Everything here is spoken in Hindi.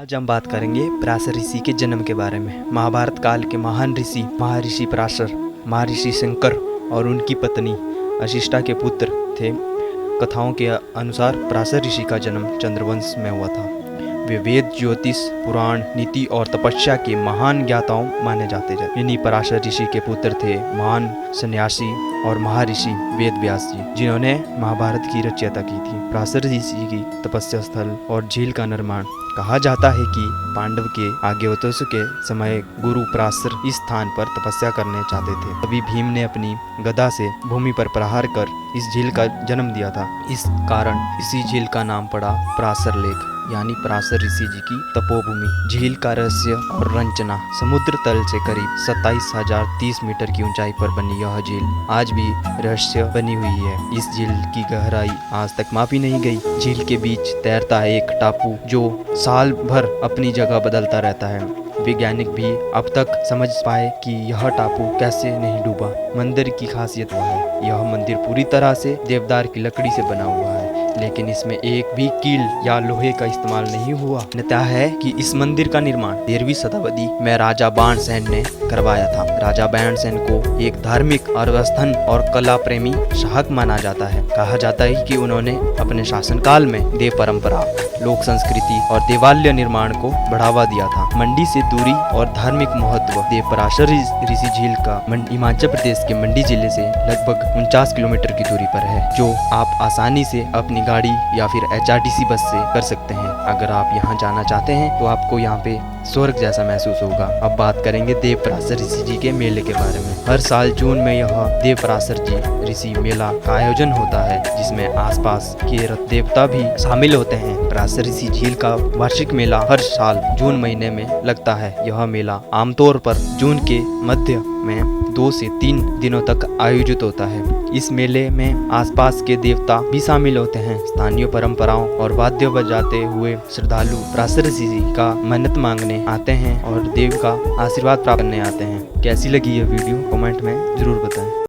आज हम बात करेंगे पराशर ऋषि के जन्म के बारे में। महाभारत काल के महान ऋषि महर्षि पराशर, महर्षि शंकर और उनकी पत्नी वशिष्ठा के पुत्र थे। कथाओं के अनुसार पराशर ऋषि का जन्म चंद्रवंश में हुआ था। वे वेद, ज्योतिष, पुराण, नीति और तपस्या के महान ज्ञाताओं माने जाते थे। इन्हीं पराशर ऋषि के पुत्र थे महान सन्यासी और महर्षि वेद व्यास जी, जिन्होंने महाभारत की रचयिता की थी। पराशर ऋषि की तपस्या स्थल और झील का निर्माण कहा जाता है कि पांडव के आज्ञावश के समय गुरु पराशर इस स्थान पर तपस्या करने चाहते थे। तभी भीम ने अपनी गदा से भूमि पर प्रहार कर इस झील का जन्म दिया था। इस कारण इसी झील का नाम पड़ा पराशर लेक, यानी पराशर ऋषि जी की तपोभूमि। झील का रहस्य और रचना समुद्र तल से करीब 27,030 मीटर की ऊंचाई पर बनी यह झील आज भी रहस्य बनी हुई है। इस झील की गहराई आज तक मापी नहीं गई। झील के बीच तैरता है एक टापू जो साल भर अपनी जगह बदलता रहता है। वैज्ञानिक भी अब तक समझ पाए कि यह टापू कैसे नहीं डूबा। मंदिर की खासियत वह है, यह मंदिर पूरी तरह से देवदार की लकड़ी से बना हुआ है, लेकिन इसमें एक भी कील या लोहे का इस्तेमाल नहीं हुआ। मान्यता है कि इस मंदिर का निर्माण 13वीं शताब्दी में राजा बाणसेन ने करवाया था। राजा बाणसेन को एक धार्मिक अरवस्थन और कला प्रेमी शासक माना जाता है। कहा जाता है कि उन्होंने अपने शासनकाल में देव परंपरा, लोक संस्कृति और देवालय निर्माण को बढ़ावा दिया था। मंडी से दूरी और धार्मिक महत्व। देव पराशर ऋषि झील का हिमाचल प्रदेश के मंडी जिले से लगभग 49 किलोमीटर की दूरी पर है, जो आप आसानी से अपनी गाड़ी या फिर HRTC बस से कर सकते हैं। अगर आप यहाँ जाना चाहते हैं तो आपको यहाँ पे स्वर्ग जैसा महसूस होगा। अब बात करेंगे देव पराशर ऋषि जी के मेले के बारे में। हर साल जून में यह देव पराशर जी ऋषि मेला का आयोजन होता है, जिसमें आसपास के देवता भी शामिल होते हैं। पराशर ऋषि झील का वार्षिक मेला हर साल जून महीने में लगता है। यह मेला आमतौर पर जून के मध्य में 2 से 3 दिनों तक आयोजित होता है। इस मेले में आसपास के देवता भी शामिल होते हैं। स्थानीय परंपराओं और वाद्य बजाते हुए श्रद्धालु पराशर ऋषि जी का मन्नत मांगने आते हैं और देव का आशीर्वाद प्राप्त करने आते हैं। कैसी लगी यह वीडियो कमेंट में जरूर बताएं।